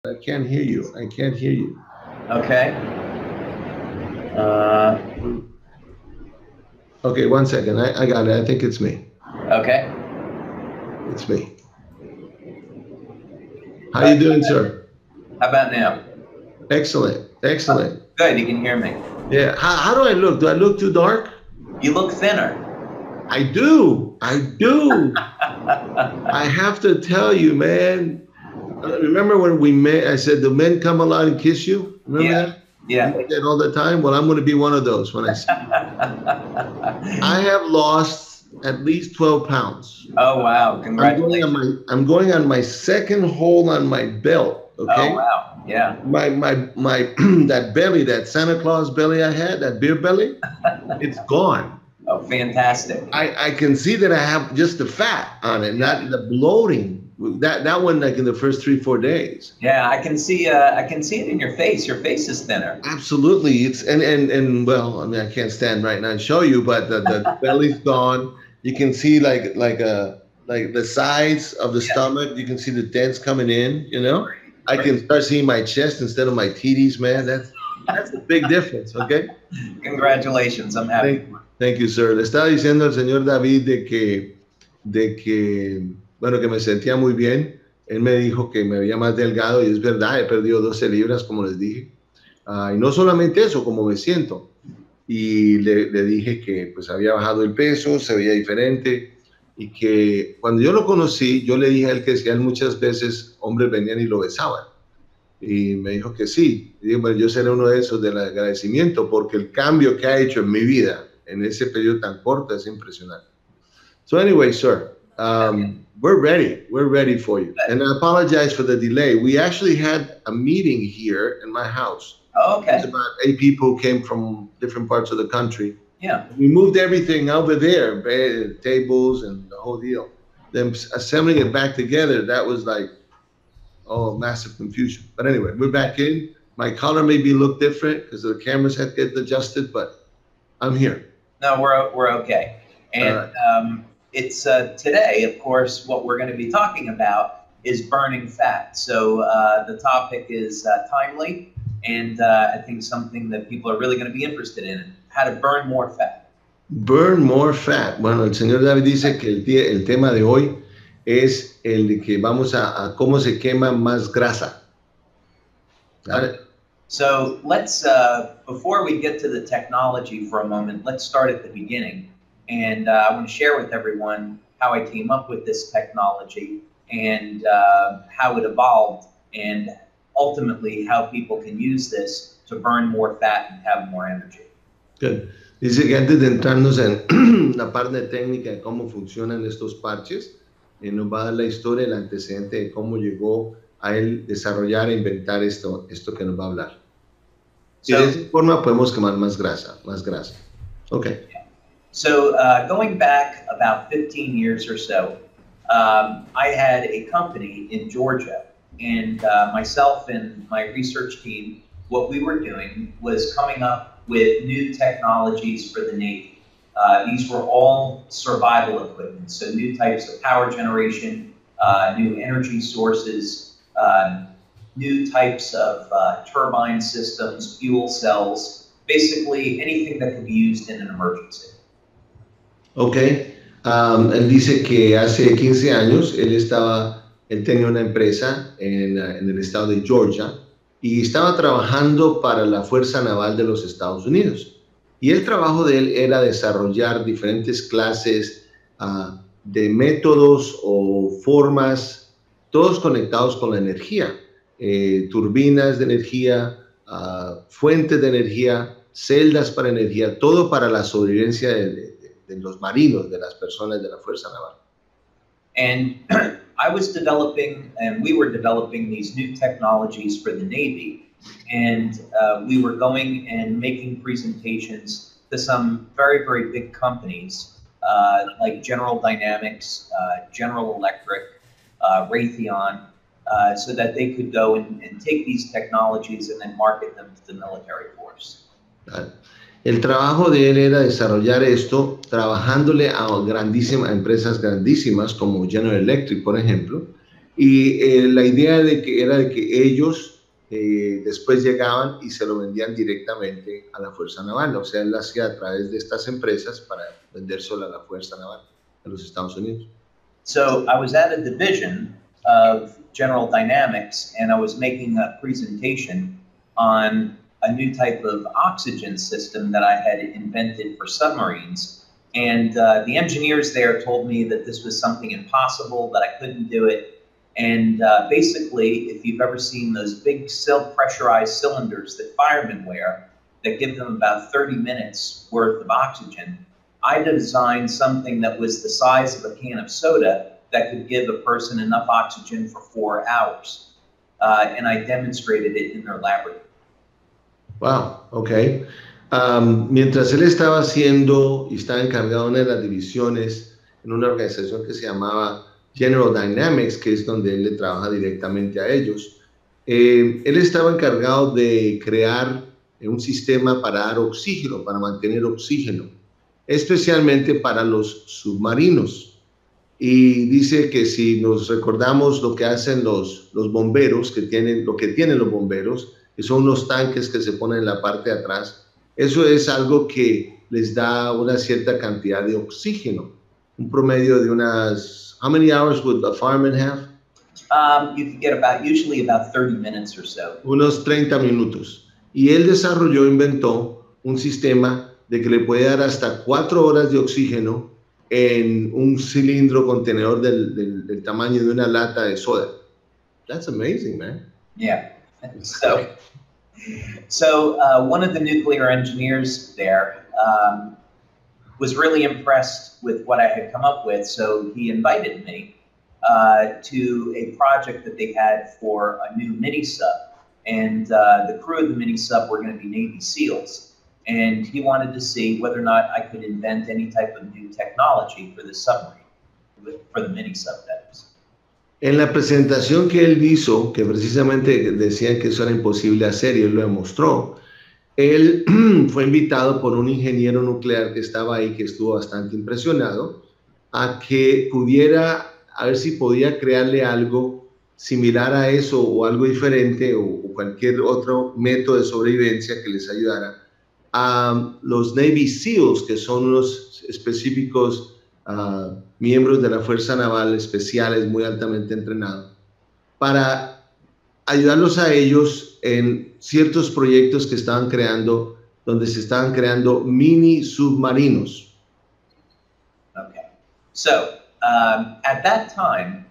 I can't hear you. I can't hear you. Okay. Okay, one second. I got it. I think it's me. Okay. It's me. How you doing, sir? How about now? Excellent. Excellent. Good. You can hear me. Yeah. How do I look? Do I look too dark? You look thinner. I do. I do. I have to tell you, man. Remember when we met? I said the men come along and kiss you. Remember that? Yeah. You say that all the time. Well, I'm going to be one of those when I see. I have lost at least 12 pounds. Oh wow! Congratulations. I'm going on my second hole on my belt. Okay. Oh wow! Yeah. My that belly, that Santa Claus belly I had, that beer belly, it's gone. Oh, fantastic! I can see that I have just the fat on it, not the bloating. That one, like in the first 3-4 days. Yeah, I can see it in your face. Your face is thinner. Absolutely, it's and well, I mean, I can't stand right now and show you, but the belly's gone. You can see like the sides of the stomach. You can see the dents coming in. You know, I can start seeing my chest instead of my titties, man. That's a big difference. Okay. Congratulations, I'm happy. Thank you, sir. Le estaba diciendo al señor David de que, bueno, que me sentía muy bien. Él me dijo que me veía más delgado y es verdad, he perdido 12 libras, como les dije. Y no solamente eso, como me siento. Y le dije que pues había bajado el peso, se veía diferente y que cuando yo lo conocí, yo le dije a él que decían muchas veces hombres venían y lo besaban. Y me dijo que sí. Y dije, bueno, yo seré uno de esos del agradecimiento porque el cambio que ha hecho en mi vida en ese periodo tan corto es impresionante. So anyway, sir, we're ready for you. And I apologize for the delay. We actually had a meeting here in my house. Oh, okay. It's about 8 people who came from different parts of the country. Yeah. We moved everything over there, tables and the whole deal. Then assembling it back together, that was like, massive confusion. But anyway, we're back in. My color maybe look different because the cameras had to get adjusted, but I'm here. No, we're okay. And it's today, of course, what we're going to be talking about is burning fat. So the topic is timely, and I think something that people are really going to be interested in, how to burn more fat. Burn more fat. Bueno, el señor David dice que el tema de hoy es el de que vamos a cómo se quema más grasa. Okay. So let's, before we get to the technology for a moment, let's start at the beginning. And I want to share with everyone how I came up with this technology and how it evolved and ultimately how people can use this to burn more fat and have more energy. Good. Dice que antes de entrarnos en la parte técnica de cómo funcionan estos parches, nos va a dar la historia, el antecedente de cómo llegó a él desarrollar e inventar esto que nos va a hablar. Y de esa forma podemos quemar más grasa. Okay. So going back about 15 years or so, I had a company in Georgia, and myself and my research team, what we were doing was coming up with new technologies for the Navy. These were all survival equipment, so new types of power generation, new energy sources, new types of turbine systems, fuel cells, basically anything that could be used in an emergency. Okay. Él dice que hace 15 años él tenía una empresa en el estado de Georgia y estaba trabajando para la Fuerza Naval de los Estados Unidos. Y el trabajo de él era desarrollar diferentes clases de métodos o formas, todos conectados con la energía. Turbinas de energía, fuentes de energía, celdas para energía, todo para la sobrevivencia de los marinos, de las personas de la Fuerza Naval. And I was developing, and we were developing these new technologies for the Navy, and we were going and making presentations to some very, very big companies like General Dynamics, General Electric, Raytheon, so that they could go and take these technologies and then market them to the military force. El trabajo de él era desarrollar esto, trabajándole a empresas grandísimas como General Electric, por ejemplo, Y la idea era de que ellos después llegaban y se lo vendían directamente a la Fuerza Naval. O sea, él lo hacía a través de estas empresas para vendérselo a la Fuerza Naval de los Estados Unidos. So I was at a division of General Dynamics, and I was making a presentation on a new type of oxygen system that I had invented for submarines. And the engineers there told me that this was something impossible, that I couldn't do it. And basically, if you've ever seen those big pressurized cylinders that firemen wear that give them about 30 minutes worth of oxygen, I designed something that was the size of a can of soda that could give a person enough oxygen for 4 hours. And I demonstrated it in their laboratory. Wow, ok. Mientras él estaba haciendo y estaba encargado de una de las divisiones en una organización que se llamaba General Dynamics, que es donde él le trabaja directamente a ellos, él estaba encargado de crear un sistema para dar oxígeno, para mantener oxígeno, especialmente para los submarinos. Y dice que si nos recordamos lo que hacen los bomberos, lo que tienen los bomberos, que son unos tanques que se ponen en la parte de atrás, eso es algo que les da una cierta cantidad de oxígeno, un promedio de unas, how many hours would a fireman have? You could get usually about 30 minutes or so. Unos 30 minutos. Y él inventó un sistema de que le puede dar hasta 4 horas de oxígeno en un cilindro contenedor del tamaño de una lata de soda. That's amazing, man. Yeah. So one of the nuclear engineers there was really impressed with what I had come up with, so he invited me to a project that they had for a new mini-sub. And the crew of the mini-sub were going to be Navy SEALs. And he wanted to see whether or not I could invent any type of new technology for the submarine, for the mini-sub, that is. En la presentación que él hizo, que precisamente decían que eso era imposible hacer y él lo demostró, él fue invitado por un ingeniero nuclear que estaba ahí, que estuvo bastante impresionado, a que pudiera, a ver si podía crearle algo similar a eso o algo diferente o cualquier otro método de sobrevivencia que les ayudara a los Navy SEALs, que son unos específicos miembros de la Fuerza Naval especiales muy altamente entrenados, para ayudarlos a ellos en ciertos proyectos que estaban creando, donde se estaban creando mini submarinos. Okay. So, at that time,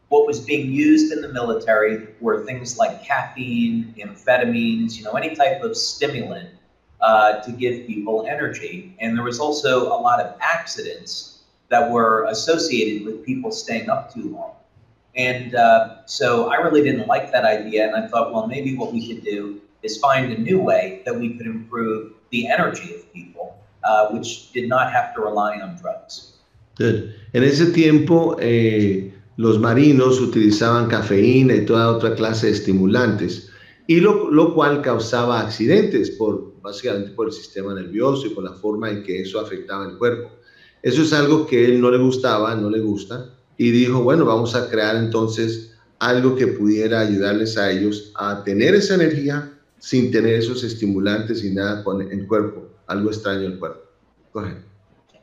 what was being used in the military were things like caffeine, amphetamines, any type of stimulant to give people energy. And there was also a lot of accidents that were associated with people staying up too long. And so I really didn't like that idea, and I thought, well, maybe what we could do is find a new way that we could improve the energy of people, which did not have to rely on drugs. Good. En ese tiempo, los marinos utilizaban cafeína y toda otra clase de estimulantes, y lo cual causaba accidentes, básicamente por el sistema nervioso y por la forma en que eso afectaba el cuerpo. Eso es algo que él no le gusta, y dijo, bueno, vamos a crear entonces algo que pudiera ayudarles a ellos a tener esa energía sin tener esos estimulantes y nada con el cuerpo, algo extraño el cuerpo. Go ahead.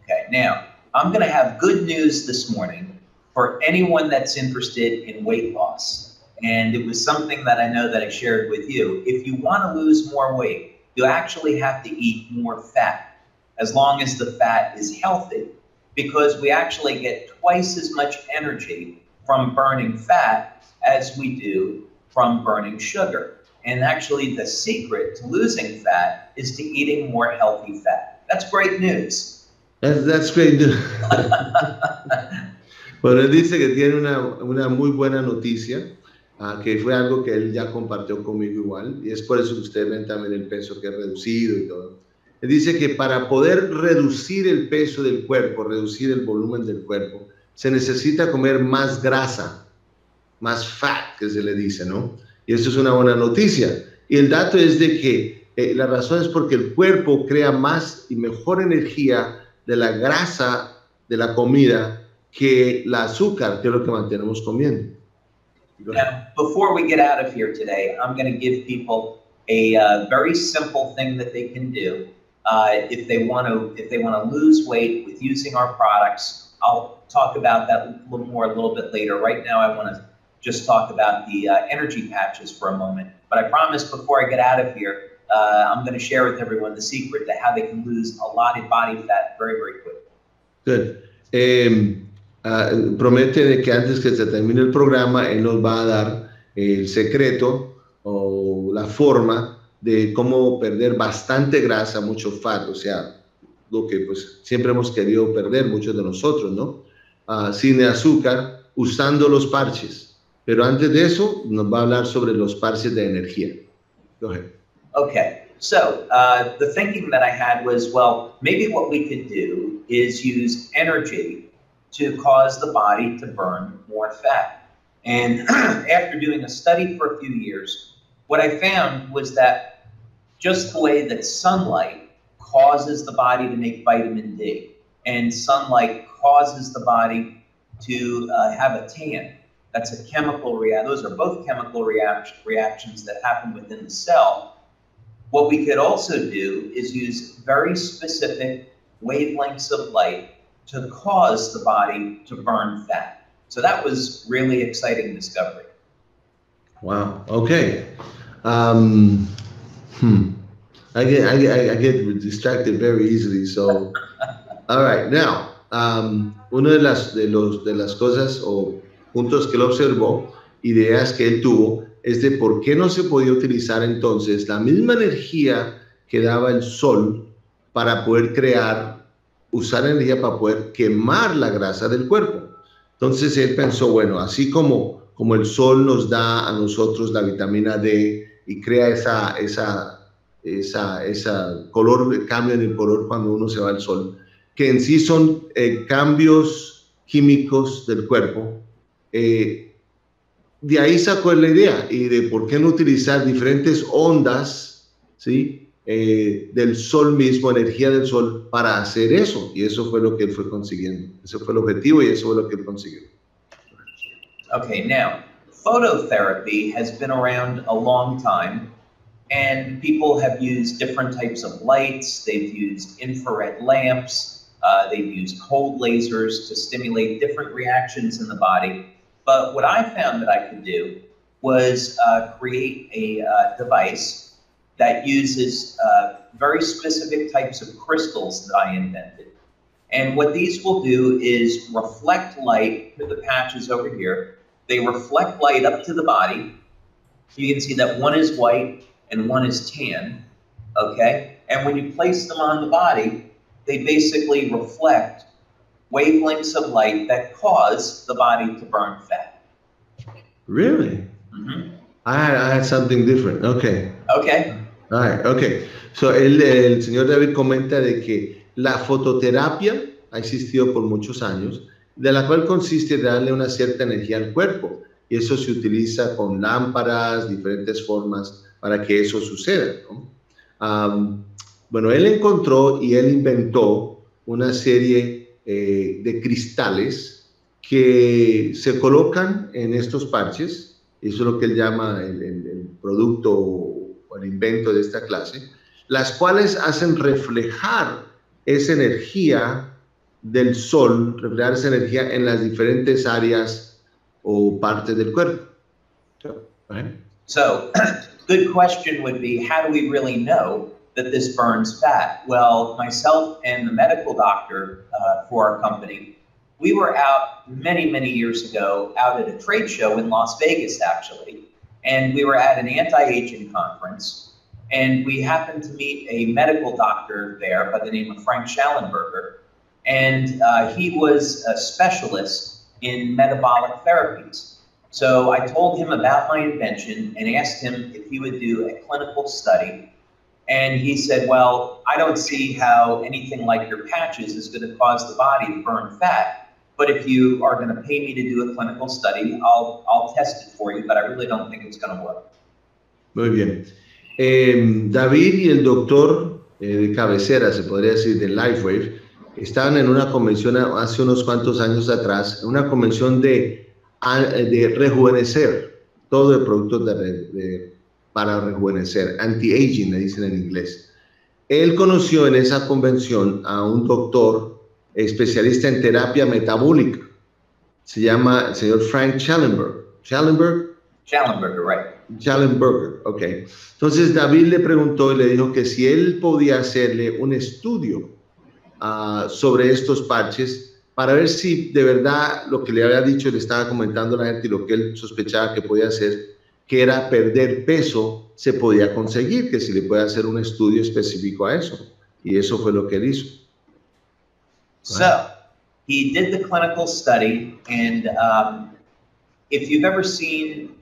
Okay, now, I'm going to have good news this morning for anyone that's interested in weight loss. And it was something that I know that I shared with you. If you want to lose more weight, you actually have to eat more fat, as long as the fat is healthy, because we actually get twice as much energy from burning fat as we do from burning sugar. And actually the secret to losing fat is to eating more healthy fat. That's great news. That's great news. Bueno, él dice que tiene una muy buena noticia, que fue algo que él ya compartió conmigo igual, y es por eso que ustedes ven también el peso que es reducido y todo. Él dice que para poder reducir el peso del cuerpo, reducir el volumen del cuerpo, se necesita comer más grasa, más fat, que se le dice, ¿no? Y esto es una buena noticia. Y el dato es de que la razón es porque el cuerpo crea más y mejor energía de la grasa de la comida que el azúcar, que es lo que mantenemos comiendo. Now, before we get out of here today, I'm going to give people a very simple thing that they can do if they want to lose weight with using our products. I'll talk about that a little bit later. Right now, I want to just talk about the energy patches for a moment. But I promise before I get out of here, I'm going to share with everyone the secret to how they can lose a lot of body fat very, very quickly. Good. Promete de que antes que se termine el programa, él nos va a dar el secreto o la forma de cómo perder bastante grasa, mucho fat, o sea, lo que pues siempre hemos querido perder muchos de nosotros, ¿no? Sin azúcar, usando los parches. Pero antes de eso, nos va a hablar sobre los parches de energía. Go ahead. Okay, so the thinking that I had was, well, maybe what we could do is use energy to cause the body to burn more fat. And after doing a study for a few years, what I found was that just the way that sunlight causes the body to make vitamin D, and sunlight causes the body to have a tan. That's a chemical reaction. Those are both chemical reactions that happen within the cell. What we could also do is use very specific wavelengths of light to cause the body to burn fat. So that was really exciting discovery. Wow. Okay. I get distracted very easily. So, all right. Now, una de las cosas o puntos que él observó, ideas que él tuvo, es de por qué no se podía utilizar entonces la misma energía que daba el sol para poder usar energía para poder quemar la grasa del cuerpo. Entonces él pensó, bueno, así como el sol nos da a nosotros la vitamina D y crea esa cambio en el color cuando uno se va al sol, que en sí son cambios químicos del cuerpo, de ahí sacó la idea y de por qué no utilizar diferentes ondas, ¿sí? Del sol mismo, energía del sol, para hacer eso. Y eso fue lo que él fue consiguiendo. Eso fue el objetivo y eso fue lo que él consiguió. Okay, now, phototherapy has been around a long time, and people have used different types of lights. They've used infrared lamps. They've used cold lasers to stimulate different reactions in the body. But what I found that I could do was create a device that uses very specific types of crystals that I invented. And what these will do is reflect light to the patches over here. They reflect light up to the body. You can see that one is white and one is tan, okay? And when you place them on the body, they basically reflect wavelengths of light that cause the body to burn fat. Really? Mm-hmm. I had something different. Okay. Okay. All right, okay. So el señor David comenta de que la fototerapia ha existido por muchos años, de la cual consiste en darle una cierta energía al cuerpo, y eso se utiliza con lámparas, diferentes formas para que eso suceda, ¿no? Bueno, él encontró y él inventó una serie de cristales que se colocan en estos parches, eso es lo que él llama el producto o el invento de esta clase, las cuales hacen reflejar esa energía del sol, reflejar esa energía en las diferentes áreas o partes del cuerpo. So, good question would be, how do we really know that this burns fat? Well, myself and the medical doctor for our company, we were out many, many years ago out at a trade show in Las Vegas, actually, and we were at an anti-aging conference, and we happened to meet a medical doctor there by the name of Frank Schallenberger, and he was a specialist in metabolic therapies. So I told him about my invention and asked him if he would do a clinical study. And he said, well, I don't see how anything like your patches is going to cause the body to burn fat. But if you are going to pay me to do a clinical study, I'll test it for you, but I really don't think it's going to work. Muy bien. David y el doctor de cabecera, se podría decir, de Lifewave, estaban en una convención hace unos cuantos años atrás, una convención de rejuvenecer. todo de productos para rejuvenecer, anti-aging, le dicen en inglés. Él conoció en esa convención a un doctor especialista en terapia metabólica. Se llama el señor Frank Schallenberg. Schallenberger, right. Schallenberger, ok. Entonces David le preguntó y le dijo que si él podía hacerle un estudio sobre estos parches para ver si de verdad lo que le había dicho, le estaba comentando a la gente y lo que él sospechaba que podía hacer, que era perder peso, se podía conseguir, que si le puede hacer un estudio específico a eso. Y eso fue lo que él hizo. So, he did the clinical study, and if you've ever seen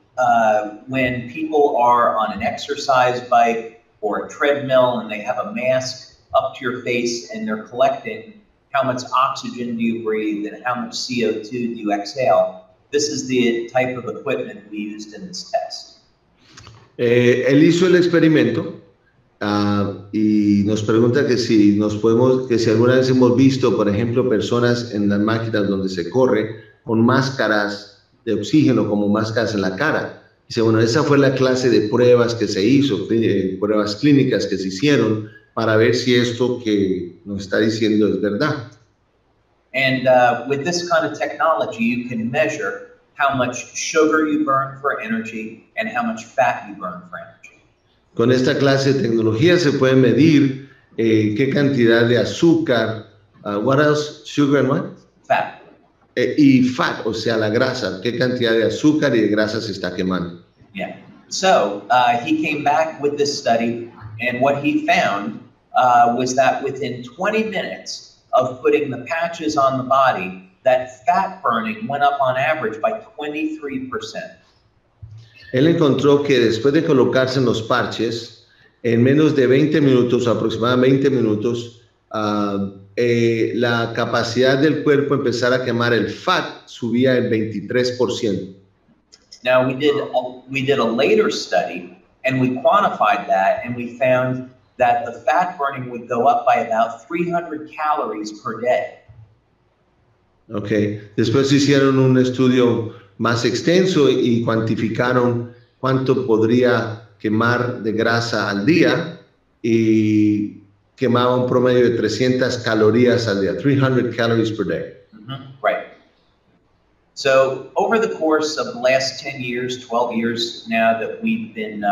when people are on an exercise bike or a treadmill and they have a mask up to your face and they're collecting how much oxygen do you breathe and how much CO2 do you exhale, this is the type of equipment we used in this test. Él hizo el experimento y nos pregunta que si alguna vez hemos visto, por ejemplo, personas en las máquinas donde se corre con máscaras de oxígeno, como máscaras en la cara. Dice, bueno, esa fue la clase de pruebas que se hizo, pruebas clínicas que se hicieron para ver si esto que nos está diciendo es verdad. And with this kind of technology, you can measure how much sugar you burn for energy and how much fat you burn for energy. Con esta clase de tecnología se puede medir qué cantidad de azúcar, what else, sugar and what? Fat. Y fat, o sea, la grasa, qué cantidad de azúcar y de grasa se está quemando. Yeah. So he came back with this study, and what he found was that within 20 minutes of putting the patches on the body, that fat burning went up on average by 23%. Él encontró que después de colocarse en los parches, en menos de 20 minutos, aproximadamente 20 minutos, la capacidad del cuerpo empezar a quemar el fat subía el 23%. Now we did a later study and we quantified that, and we found that the fat burning would go up by about 300 calories per day. Okay. Después hicieron un estudio más extenso y cuantificaron cuánto podría quemar de grasa al día y quemaba un promedio de 300 calorías al día, 300 calories per day. Right. So over the course of the last 10 years, 12 years now that we've been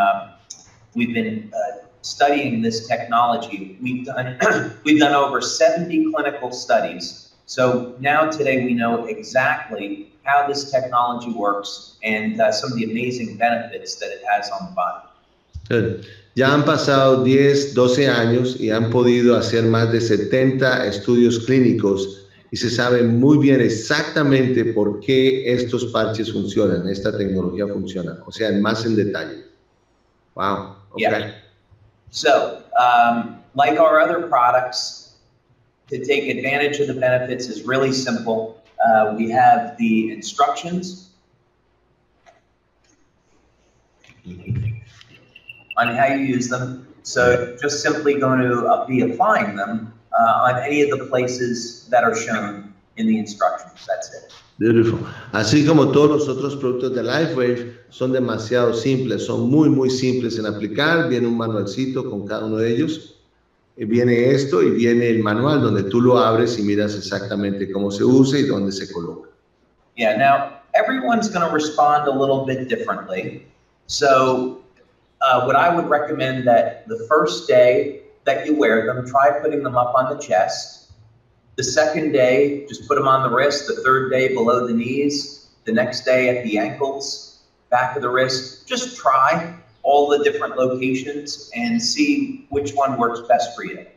studying this technology, we've done over 70 clinical studies. So now today we know exactly how this technology works and some of the amazing benefits that it has on the body. Good. Ya han pasado 10, 12 años y han podido hacer más de 70 estudios clínicos y se sabe muy bien exactamente por qué estos parches funcionan, esta tecnología funciona, o sea, más en detalle. Wow. Okay. Yeah. So, like our other products, to take advantage of the benefits is really simple. We have the instructions on how you use them. So just simply going to be applying them on any of the places that are shown in the instructions. That's it. Beautiful. Así como todos los otros productos de Lifewave son demasiado simples, son muy, muy simples en aplicar. Viene un manualcito con cada uno de ellos. Viene esto y viene el manual donde tú lo abres y miras exactamente cómo se usa y dónde se coloca. Yeah, now everyone's going to respond a little bit differently. So what I would recommend that the first day that you wear them, try putting them up on the chest. The second day, just put them on the wrist. The third day below the knees. The next day at the ankles, back of the wrist. Just try all the different locations and see which one works best for you.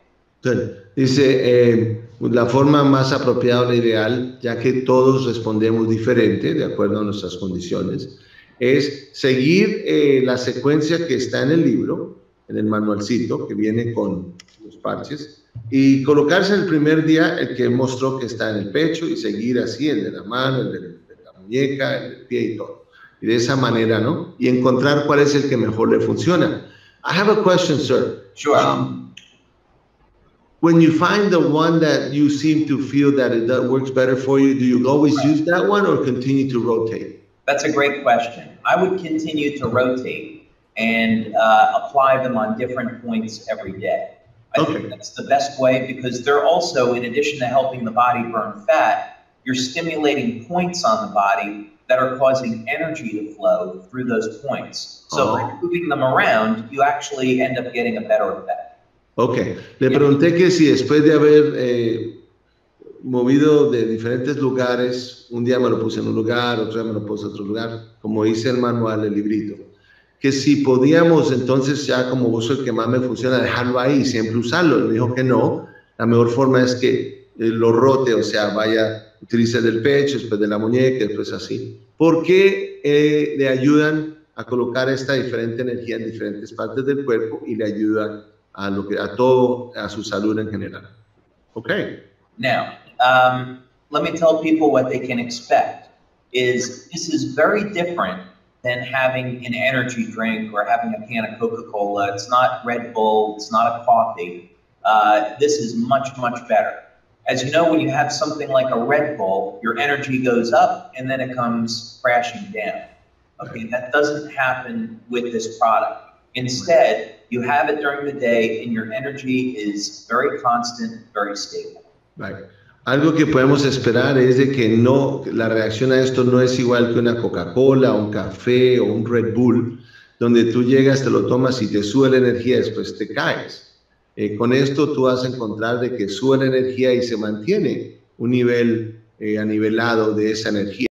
Good. Dice, la forma más apropiada o la ideal, ya que todos respondemos diferente, de acuerdo a nuestras condiciones, es seguir la secuencia que está en el libro, en el manualcito, que viene con los parches, y colocarse el primer día el que mostró que está en el pecho y seguir así, el de la mano, el de la muñeca, el del pie y todo. Y de esa manera, ¿no? Y encontrar cuál es el que mejor le funciona. I have a question, sir. Sure. When you find the one that you seem to feel that it works better for you, do you always use that one or continue to rotate? That's a great question. I would continue to rotate and apply them on different points every day. I think that's the best way, because they're also, in addition to helping the body burn fat, you're stimulating points on the body that are causing energy to flow through those points. So by moving them around, you actually end up getting a better effect. Ok, le pregunté que si después de haber movido de diferentes lugares, un día me lo puse en un lugar, otro día me lo puse en otro lugar, como dice el manual, el librito, que si podíamos entonces, ya como uso el que más me funciona, dejarlo ahí, siempre usarlo. Me dijo que no, la mejor forma es que lo rote, o sea, vaya, utilice el del pecho, después de la muñeca, después así. ¿Por qué le ayudan a colocar esta diferente energía en diferentes partes del cuerpo y le ayuda a todo, a su salud en general? Okay. Now, let me tell people what they can expect. This is very different than having an energy drink or having a can of Coca-Cola. It's not Red Bull, it's not a coffee. This is much, much better. As you know, when you have something like a Red Bull, your energy goes up and then it comes crashing down. Okay, that doesn't happen with this product. Instead, you have it during the day and your energy is very constant, very stable. Right. Algo que podemos esperar es de que no, la reacción a esto no es igual que una Coca-Cola, un café o un Red Bull, donde tú llegas, te lo tomas y te sube la energía, después te caes. Con esto tú vas a encontrar de que sube la energía y se mantiene un nivel anivelado de esa energía.